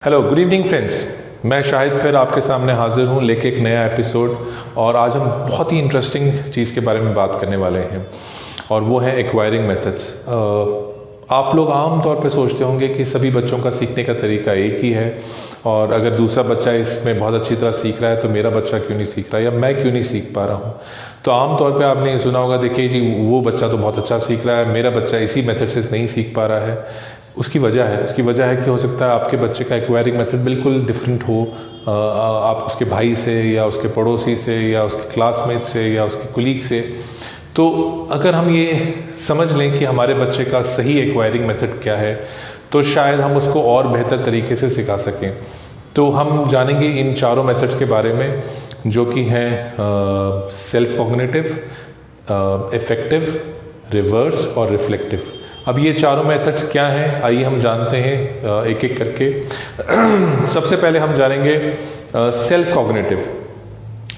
Hello good evening friends. मैं शाहिद फिर आपके सामने हाजिर हूँ लेके एक नया एपिसोड। और आज हम बहुत ही इंटरेस्टिंग चीज़ के बारे में बात करने वाले हैं और वो है एक्वायरिंग मेथड्स। आप लोग आम तौर पे सोचते होंगे कि सभी बच्चों का सीखने का तरीका एक ही है और अगर दूसरा बच्चा इसमें बहुत अच्छी तरह सीख रहा है तो मेरा बच्चा क्यों नहीं सीख रहा या मैं क्यों नहीं सीख पा रहा हूँ। तो आम तौर पे आपने सुना होगा, देखिए जी वो बच्चा तो बहुत अच्छा सीख रहा है, मेरा बच्चा इसी मेथड से नहीं सीख पा रहा है। उसकी वजह है कि हो सकता है आपके बच्चे का एक्वायरिंग मेथड बिल्कुल डिफरेंट हो। आप उसके भाई से या उसके पड़ोसी से या उसके क्लासमेट से या उसके कुलीग से। तो अगर हम ये समझ लें कि हमारे बच्चे का सही एक्वायरिंग मेथड क्या है तो शायद हम उसको और बेहतर तरीके से सिखा सकें। तो हम जानेंगे इन चारों मेथड्स के बारे में जो कि हैं सेल्फ कॉग्निटिव, इफेक्टिव, रिवर्स और रिफ्लेक्टिव। अब ये चारों मेथड्स क्या हैं आइए हम जानते हैं एक एक करके। सबसे पहले हम जानेंगे सेल्फ कॉग्निटिव।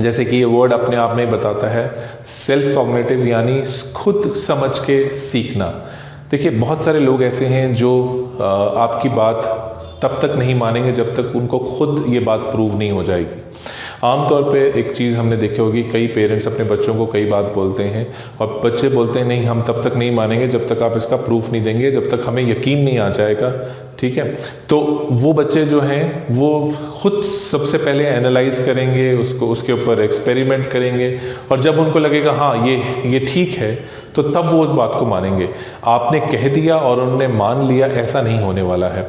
जैसे कि ये वर्ड अपने आप में बताता है, सेल्फ कॉग्निटिव यानी खुद समझ के सीखना। देखिए बहुत सारे लोग ऐसे हैं जो आपकी बात तब तक नहीं मानेंगे जब तक उनको खुद ये बात प्रूव नहीं हो जाएगी। आमतौर पे एक चीज़ हमने देखी होगी, कई पेरेंट्स अपने बच्चों को कई बात बोलते हैं और बच्चे बोलते हैं नहीं हम तब तक नहीं मानेंगे जब तक आप इसका प्रूफ नहीं देंगे, जब तक हमें यकीन नहीं आ जाएगा। ठीक है, तो वो बच्चे जो हैं वो खुद सबसे पहले एनालाइज करेंगे उसको, उसके ऊपर एक्सपेरिमेंट करेंगे और जब उनको लगेगा हाँ ये ठीक है तो तब वो उस बात को मानेंगे। आपने कह दिया और उन्होंने मान लिया, ऐसा नहीं होने वाला है।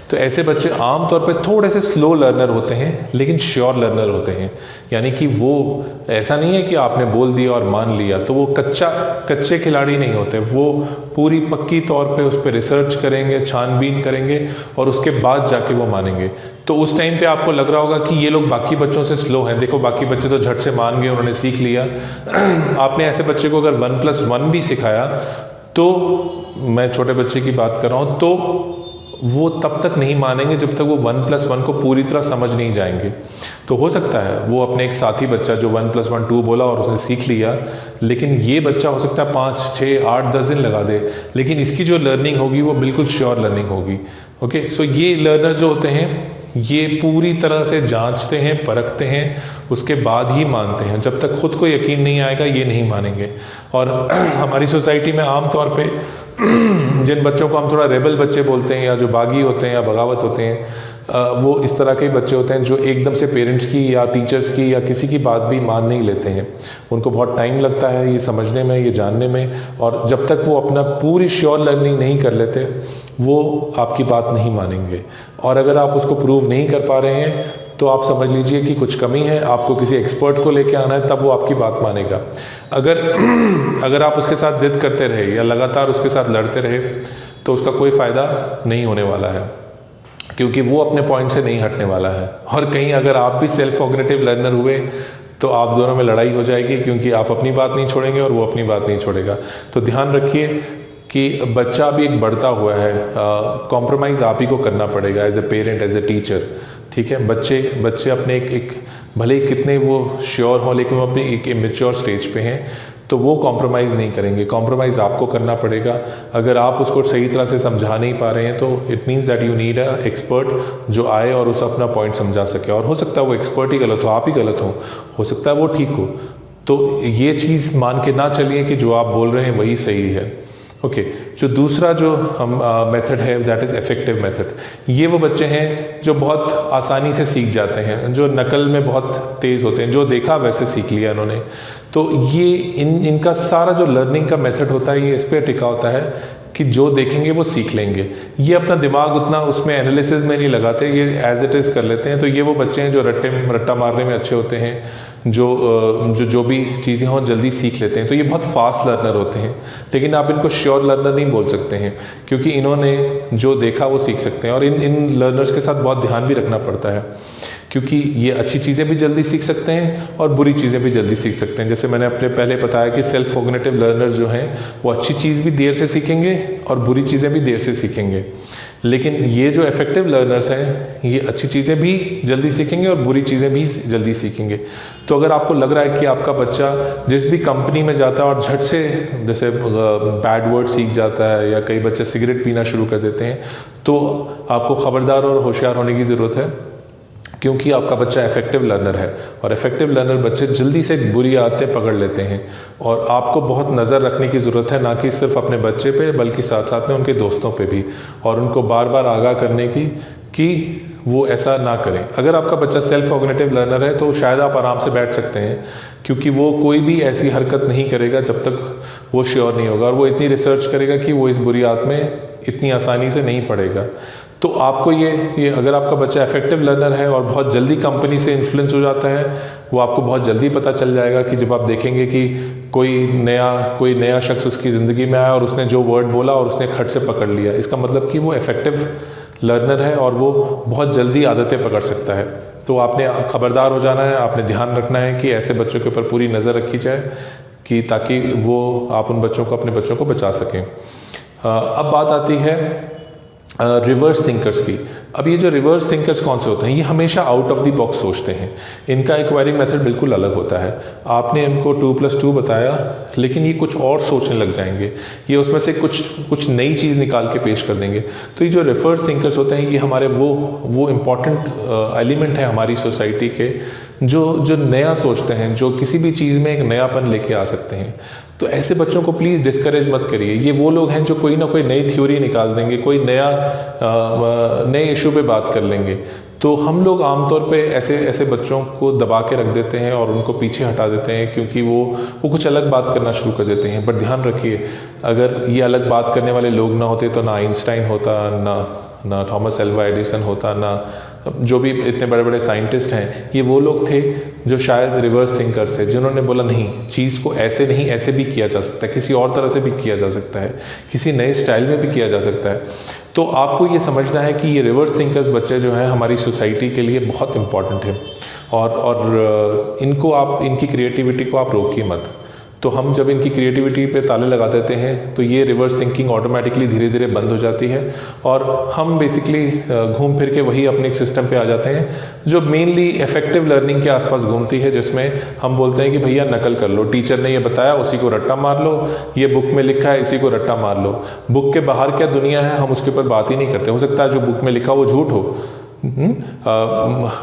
तो ऐसे बच्चे आमतौर पे थोड़े से स्लो लर्नर होते हैं लेकिन श्योर लर्नर होते हैं। यानी कि वो ऐसा नहीं है कि आपने बोल दिया और मान लिया, तो वो कच्चे खिलाड़ी नहीं होते। वो पूरी पक्की तौर पे उस पर रिसर्च करेंगे, छानबीन करेंगे और उसके बाद जाके वो मानेंगे। तो उस टाइम पे आपको लग रहा होगा कि ये लोग बाकी बच्चों से स्लो हैं, देखो बाकी बच्चे तो झट से मान गए, उन्होंने सीख लिया। आपने ऐसे बच्चे को अगर 1+1 भी सिखाया, तो मैं छोटे बच्चे की बात कर रहा हूँ, तो वो तब तक नहीं मानेंगे जब तक वो 1+1 को पूरी तरह समझ नहीं जाएंगे। तो हो सकता है वो अपने एक साथी बच्चा जो 1+1 2 बोला और उसने सीख लिया, लेकिन ये बच्चा हो सकता है 5, 6, 8, 10 दिन लगा दे, लेकिन इसकी जो लर्निंग होगी वो बिल्कुल श्योर लर्निंग होगी। ओके, सो ये लर्नर्स जो होते हैं ये पूरी तरह से जांचते हैं, परखते हैं, उसके बाद ही मानते हैं। जब तक खुद को यकीन नहीं आएगा ये नहीं मानेंगे। और हमारी सोसाइटी में आम तौर पे जिन बच्चों को हम थोड़ा रेबल बच्चे बोलते हैं या जो बागी होते हैं या बगावत होते हैं, वो इस तरह के बच्चे होते हैं जो एकदम से पेरेंट्स की या टीचर्स की या किसी की बात भी मान नहीं लेते हैं। उनको बहुत टाइम लगता है ये समझने में, ये जानने में, और जब तक वो अपना पूरी श्योर लर्निंग नहीं कर लेते वो आपकी बात नहीं मानेंगे। और अगर आप उसको प्रूव नहीं कर पा रहे हैं तो आप समझ लीजिए कि कुछ कमी है, आपको किसी एक्सपर्ट को लेके आना है, तब वो आपकी बात मानेगा। अगर आप उसके साथ जिद करते रहे या लगातार उसके साथ लड़ते रहे तो उसका कोई फ़ायदा नहीं होने वाला है, क्योंकि वो अपने पॉइंट से नहीं हटने वाला है। और कहीं अगर आप भी सेल्फ कॉग्निटिव लर्नर हुए तो आप दोनों में लड़ाई हो जाएगी, क्योंकि आप अपनी बात नहीं छोड़ेंगे और वो अपनी बात नहीं छोड़ेगा। तो ध्यान रखिए कि बच्चा भी एक बढ़ता हुआ है, कॉम्प्रोमाइज़ आप ही को करना पड़ेगा as a parent, as a teacher. ठीक है, बच्चे अपने एक भले ही कितने वो श्योर हों लेकिन वो अपनी एक इमेच्योर स्टेज पे हैं, तो वो कॉम्प्रोमाइज़ नहीं करेंगे। कॉम्प्रोमाइज़ आपको करना पड़ेगा। अगर आप उसको सही तरह से समझा नहीं पा रहे हैं तो it means that you need a expert जो आए और उसे अपना पॉइंट समझा सके। और हो सकता है वो एक्सपर्ट ही गलत हो, आप ही गलत हो सकता है वो ठीक हो। तो ये चीज़ मान के ना चलिए कि जो आप बोल रहे हैं वही सही है। ओके, जो दूसरा जो हम मेथड है दैट इज़ इफेक्टिव मेथड। ये वो बच्चे हैं जो बहुत आसानी से सीख जाते हैं, जो नकल में बहुत तेज़ होते हैं, जो देखा वैसे सीख लिया इन्होंने। तो ये इनका सारा जो लर्निंग का मेथड होता है ये इस पर टिका होता है कि जो देखेंगे वो सीख लेंगे। ये अपना दिमाग उतना उसमें एनालिसिस में नहीं लगाते, ये एज इट इज़ कर लेते हैं। तो ये वो बच्चे हैं जो रट्टा मारने में अच्छे होते हैं, जो भी चीज़ें हों जल्दी सीख लेते हैं। तो ये बहुत फास्ट लर्नर होते हैं, लेकिन आप इनको श्योर लर्नर नहीं बोल सकते हैं, क्योंकि इन्होंने जो देखा वो सीख सकते हैं। और इन लर्नर्स के साथ बहुत ध्यान भी रखना पड़ता है, क्योंकि ये अच्छी चीज़ें भी जल्दी सीख सकते हैं और बुरी चीज़ें भी जल्दी सीख सकते हैं। जैसे मैंने अपने पहले बताया कि सेल्फ कॉग्निटिव लर्नर्स जो हैं वो अच्छी चीज़ भी देर से सीखेंगे और बुरी चीज़ें भी देर से सीखेंगे। लेकिन ये जो इफेक्टिव लर्नर्स हैं ये अच्छी चीज़ें भी जल्दी सीखेंगे और बुरी चीज़ें भी जल्दी सीखेंगे। तो अगर आपको लग रहा है कि आपका बच्चा जिस भी कंपनी में जाता है और झट से जैसे बैड वर्ड सीख जाता है, या कई बच्चे सिगरेट पीना शुरू कर देते हैं, तो आपको खबरदार और होशियार होने की ज़रूरत है, क्योंकि आपका बच्चा इफेक्टिव लर्नर है और इफेक्टिव लर्नर बच्चे जल्दी से बुरी आदतें पकड़ लेते हैं। और आपको बहुत नज़र रखने की ज़रूरत है, ना कि सिर्फ अपने बच्चे पे बल्कि साथ साथ में उनके दोस्तों पे भी, और उनको बार बार आगाह करने की कि वो ऐसा ना करें। अगर आपका बच्चा सेल्फ कॉग्निटिव लर्नर है तो शायद आप आराम से बैठ सकते हैं, क्योंकि वो कोई भी ऐसी हरकत नहीं करेगा जब तक वो श्योर नहीं होगा, और वो इतनी रिसर्च करेगा कि वो इस बुरी आदत में इतनी आसानी से नहीं पड़ेगा। तो आपको ये अगर आपका बच्चा इफेक्टिव लर्नर है और बहुत जल्दी कंपनी से इन्फ्लुएंस हो जाता है, वो आपको बहुत जल्दी पता चल जाएगा कि जब आप देखेंगे कि कोई नया शख्स उसकी ज़िंदगी में आया और उसने जो वर्ड बोला और उसने खट से पकड़ लिया, इसका मतलब कि वो इफेक्टिव लर्नर है और वो बहुत जल्दी आदतें पकड़ सकता है। तो आपने खबरदार हो जाना है, आपने ध्यान रखना है कि ऐसे बच्चों के ऊपर पूरी नज़र रखी जाए कि ताकि आप उन बच्चों को, अपने बच्चों को बचा सकें। अब बात आती है रिवर्स थिंकर्स की। अब ये जो रिवर्स थिंकर्स कौन से होते हैं, ये हमेशा आउट ऑफ द बॉक्स सोचते हैं। इनका एक्वायरिंग मेथड बिल्कुल अलग होता है। आपने इनको 2+2 बताया, लेकिन ये कुछ और सोचने लग जाएंगे, ये उसमें से कुछ नई चीज़ निकाल के पेश कर देंगे। तो ये जो रिवर्स थिंकर्स होते हैं, ये हमारे वो इम्पॉर्टेंट एलिमेंट है हमारी सोसाइटी के, जो नया सोचते हैं, जो किसी भी चीज़ में एक नयापन लेके आ सकते हैं। तो ऐसे बच्चों को प्लीज़ डिस्करेज मत करिए। ये वो लोग हैं जो कोई ना कोई नई थ्योरी निकाल देंगे, कोई नए इशू पे बात कर लेंगे। तो हम लोग आमतौर पे ऐसे बच्चों को दबा के रख देते हैं और उनको पीछे हटा देते हैं, क्योंकि वो कुछ अलग बात करना शुरू कर देते हैं। बट ध्यान रखिए, अगर ये अलग बात करने वाले लोग ना होते तो ना आइंस्टाइन होता, ना थॉमस एल्वा एडिसन होता, ना जो भी इतने बड़े बड़े साइंटिस्ट हैं। ये वो लोग थे जो शायद रिवर्स थिंकर्स थे, जिन्होंने बोला नहीं, चीज़ को ऐसे नहीं, ऐसे भी किया जा सकता है, किसी और तरह से भी किया जा सकता है, किसी नए स्टाइल में भी किया जा सकता है। तो आपको ये समझना है कि ये रिवर्स थिंकर्स बच्चे जो हैं हमारी सोसाइटी के लिए बहुत इंपॉर्टेंट है, और इनकी क्रिएटिविटी को आप रोकिए मत। तो हम जब इनकी क्रिएटिविटी पे ताले लगा देते हैं तो ये रिवर्स थिंकिंग ऑटोमेटिकली धीरे धीरे बंद हो जाती है, और हम बेसिकली घूम फिर के वही अपने एक सिस्टम पे आ जाते हैं जो मेनली इफेक्टिव लर्निंग के आसपास घूमती है, जिसमें हम बोलते हैं कि भैया नकल कर लो, टीचर ने ये बताया उसी को रट्टा मार लो, ये बुक में लिखा है इसी को रट्टा मार लो। बुक के बाहर क्या दुनिया है हम उसके ऊपर बात ही नहीं करते। हो सकता है जो बुक में लिखा वो झूठ हो।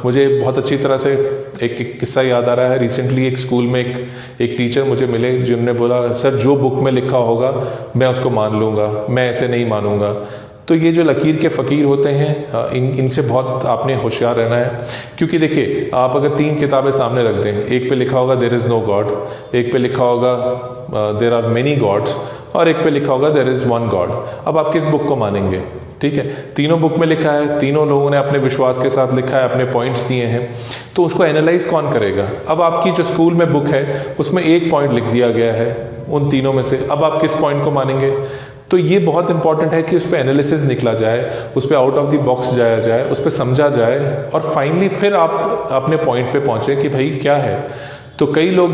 मुझे बहुत अच्छी तरह से एक किस्सा याद आ रहा है। रिसेंटली एक स्कूल में एक टीचर मुझे मिले जिन्होंने बोला, सर जो बुक में लिखा होगा मैं उसको मान लूँगा, मैं ऐसे नहीं मानूंगा। तो ये जो लकीर के फ़कीर होते हैं, इनसे बहुत आपने होशियार रहना है, क्योंकि देखिए आप अगर 3 किताबें सामने रख दें, एक पे लिखा होगा देयर इज़ नो गॉड, एक पे लिखा होगा देयर आर मेनी गॉड्स, और एक पे लिखा होगा देयर इज़ वन गॉड। अब आप किस बुक को मानेंगे? ठीक है, तीनों बुक में लिखा है, तीनों लोगों ने अपने विश्वास के साथ लिखा है, अपने पॉइंट्स दिए हैं, तो उसको एनालाइज कौन करेगा? अब आपकी जो स्कूल में बुक है उसमें एक पॉइंट लिख दिया गया है उन तीनों में से, अब आप किस पॉइंट को मानेंगे? तो ये बहुत इंपॉर्टेंट है कि उस पर एनालिसिस निकला जाए, उस पर आउट ऑफ द बॉक्स जाया जाए, उस पर समझा जाए, और फाइनली फिर आप अपने पॉइंट पे पहुंचे कि भाई क्या है। तो कई लोग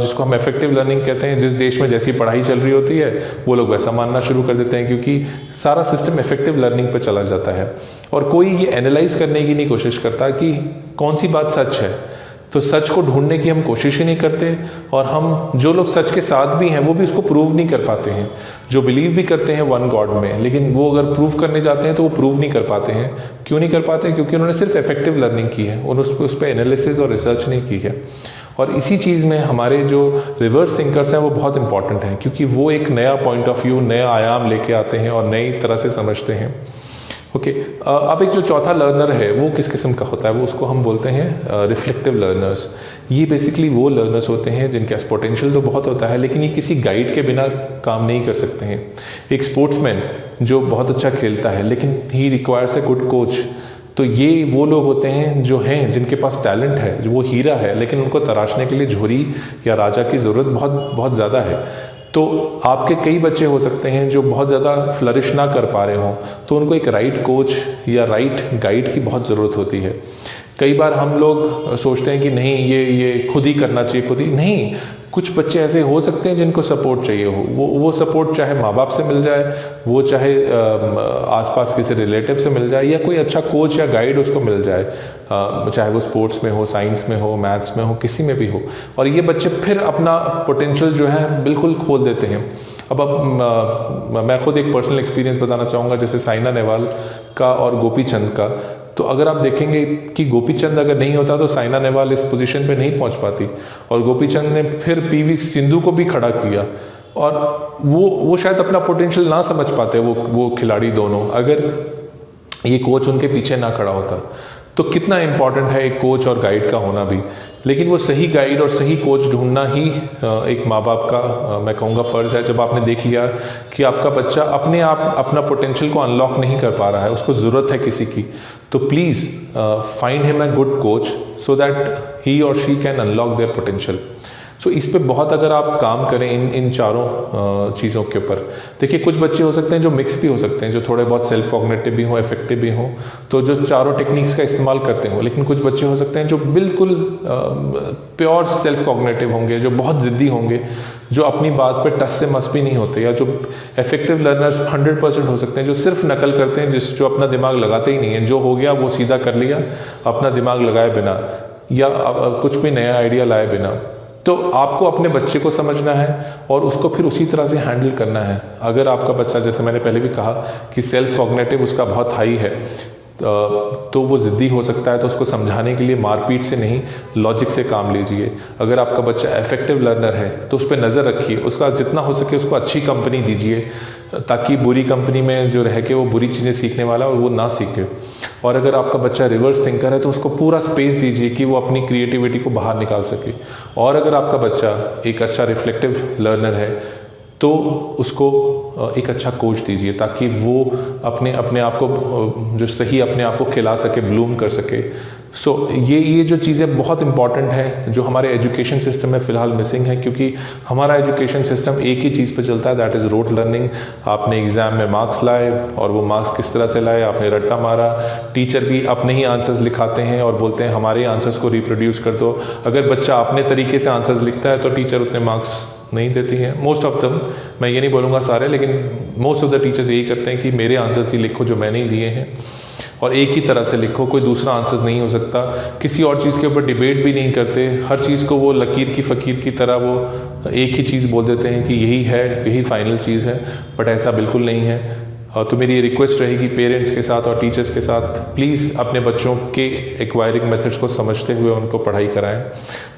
जिसको हम इफेक्टिव लर्निंग कहते हैं, जिस देश में जैसी पढ़ाई चल रही होती है वो लोग वैसा मानना शुरू कर देते हैं, क्योंकि सारा सिस्टम इफेक्टिव लर्निंग पे चला जाता है, और कोई ये एनालाइज करने की नहीं कोशिश करता कि कौन सी बात सच है। तो सच को ढूंढने की हम कोशिश ही नहीं करते, और हम जो लोग सच के साथ भी हैं वो भी उसको प्रूव नहीं कर पाते हैं। जो बिलीव भी करते हैं वन गॉड में, लेकिन वो अगर प्रूव करने जाते हैं तो वो प्रूव नहीं कर पाते हैं। क्यों नहीं कर पाते? क्योंकि उन्होंने सिर्फ इफेक्टिव लर्निंग की है, उस पर एनालिसिस और रिसर्च नहीं की है। और इसी चीज़ में हमारे जो रिवर्स थिंकर्स हैं वो बहुत इंपॉर्टेंट हैं, क्योंकि वो एक नया पॉइंट ऑफ व्यू, नया आयाम लेके आते हैं और नई तरह से समझते हैं। ओके, अब एक जो चौथा लर्नर है वो किस किस्म का होता है? वो उसको हम बोलते हैं रिफ्लेक्टिव लर्नर्स। ये बेसिकली वो लर्नर्स होते हैं जिनके पास पोटेंशियल तो बहुत होता है, लेकिन ये किसी गाइड के बिना काम नहीं कर सकते हैं। एक स्पोर्ट्समैन जो बहुत अच्छा खेलता है लेकिन he requires a good coach, तो ये वो लोग होते हैं जिनके पास टैलेंट है, जो वो हीरा है, लेकिन उनको तराशने के लिए झोरी या राजा की ज़रूरत बहुत बहुत ज़्यादा है। तो आपके कई बच्चे हो सकते हैं जो बहुत ज़्यादा फ्लरिश ना कर पा रहे हों, तो उनको एक राइट कोच या राइट गाइड की बहुत ज़रूरत होती है। कई बार हम लोग सोचते हैं कि नहीं ये खुद ही करना चाहिए, खुद ही नहीं। कुछ बच्चे ऐसे हो सकते हैं जिनको सपोर्ट चाहिए हो, वो सपोर्ट चाहे माँ बाप से मिल जाए, वो चाहे आसपास किसी रिलेटिव से मिल जाए, या कोई अच्छा कोच या गाइड उसको मिल जाए, चाहे वो स्पोर्ट्स में हो, साइंस में हो, मैथ्स में हो, किसी में भी हो। और ये बच्चे फिर अपना पोटेंशियल जो है बिल्कुल खोल देते हैं। मैं खुद एक पर्सनल एक्सपीरियंस बताना चाहूँगा, जैसे साइना नेहवाल का और गोपी चंद का। तो अगर आप देखेंगे कि गोपी चंद अगर नहीं होता तो साइना नेहवाल इस पोजीशन पे नहीं पहुंच पाती, और गोपी चंद ने फिर पीवी सिंधु को भी खड़ा किया, और वो शायद अपना पोटेंशियल ना समझ पाते वो खिलाड़ी दोनों, अगर ये कोच उनके पीछे ना खड़ा होता। तो कितना इंपॉर्टेंट है एक कोच और गाइड का होना भी। लेकिन वो सही गाइड और सही कोच ढूंढना ही एक माँ बाप का मैं कहूँगा फ़र्ज़ है। जब आपने देख लिया कि आपका बच्चा अपने आप अपना पोटेंशियल को अनलॉक नहीं कर पा रहा है, उसको ज़रूरत है किसी की, तो please find him a good coach so that he और she can unlock their potential. So इस पे बहुत अगर आप काम करें इन चारों चीज़ों के ऊपर। देखिए, कुछ बच्चे हो सकते हैं जो मिक्स भी हो सकते हैं, जो थोड़े बहुत सेल्फ कॉग्निटिव भी हों, इफेक्टिव भी हों, तो जो चारों टेक्निक्स का इस्तेमाल करते हों। लेकिन कुछ बच्चे हो सकते हैं जो बिल्कुल प्योर सेल्फ कॉग्निटिव होंगे, जो बहुत ज़िद्दी होंगे, जो अपनी बात पे टस से मस भी नहीं होते, या जो इफेक्टिव लर्नर्स 100% हो सकते हैं, जो सिर्फ नकल करते हैं, जो अपना दिमाग लगाते ही नहीं है, जो हो गया वो सीधा कर लिया अपना दिमाग लगाए बिना, या कुछ भी नया आइडिया लाए बिना। तो आपको अपने बच्चे को समझना है और उसको फिर उसी तरह से हैंडल करना है। अगर आपका बच्चा, जैसे मैंने पहले भी कहा कि सेल्फ कॉग्निटिव उसका बहुत हाई है, तो वो ज़िद्दी हो सकता है, तो उसको समझाने के लिए मारपीट से नहीं, लॉजिक से काम लीजिए। अगर आपका बच्चा इफेक्टिव लर्नर है तो उस पर नज़र रखिए, उसका जितना हो सके उसको अच्छी कंपनी दीजिए, ताकि बुरी कंपनी में जो रह के वो बुरी चीज़ें सीखने वाला और वो ना सीखे। और अगर आपका बच्चा रिवर्स थिंकर है तो उसको पूरा स्पेस दीजिए कि वो अपनी क्रिएटिविटी को बाहर निकाल सके। और अगर आपका बच्चा एक अच्छा रिफ्लेक्टिव लर्नर है तो उसको एक अच्छा कोच दीजिए, ताकि वो अपने आप को जो सही अपने आप को खिला सके, ब्लूम कर सके। सो ये जो चीज़ें बहुत इंपॉर्टेंट हैं, जो हमारे एजुकेशन सिस्टम में फ़िलहाल मिसिंग है, क्योंकि हमारा एजुकेशन सिस्टम एक ही चीज़ पे चलता है, दैट इज़ रोट लर्निंग। आपने एग्ज़ाम में मार्क्स लाए, और वो मार्क्स किस तरह से लाए, आपने रट्टा मारा। टीचर भी अपने ही आंसर्स लिखाते हैं और बोलते हैं हमारे आंसर्स को रिप्रोड्यूस कर दो। अगर बच्चा अपने तरीके से आंसर्स लिखता है तो टीचर उतने मार्क्स नहीं देती हैं, मोस्ट ऑफ दम। मैं ये नहीं बोलूँगा सारे, लेकिन मोस्ट ऑफ द टीचर्स यही करते हैं कि मेरे आंसर्स ही लिखो जो मैंने ही दिए हैं, और एक ही तरह से लिखो, कोई दूसरा आंसर्स नहीं हो सकता। किसी और चीज़ के ऊपर डिबेट भी नहीं करते, हर चीज़ को वो लकीर की फ़कीर की तरह वो एक ही चीज़ बोल देते हैं कि यही है, यही फाइनल चीज़ है, बट ऐसा बिल्कुल नहीं है। तो मेरी ये रिक्वेस्ट रहेगी पेरेंट्स के साथ और टीचर्स के साथ, प्लीज़ अपने बच्चों के एक्वायरिंग मेथड्स को समझते हुए उनको पढ़ाई कराएं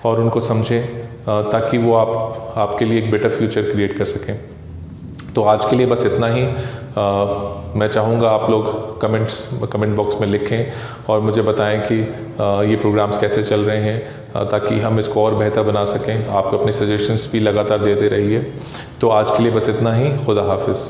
और उनको समझें, ताकि वो आपके लिए एक बेटर फ्यूचर क्रिएट कर सकें। तो आज के लिए बस इतना ही। मैं चाहूँगा आप लोग कमेंट बॉक्स में लिखें और मुझे बताएं कि ये प्रोग्राम्स कैसे चल रहे हैं, ताकि हम इसको और बेहतर बना सकें। आप अपने सजेशंस भी लगातार देते रहिए। तो आज के लिए बस इतना ही। खुदा हाफिज़।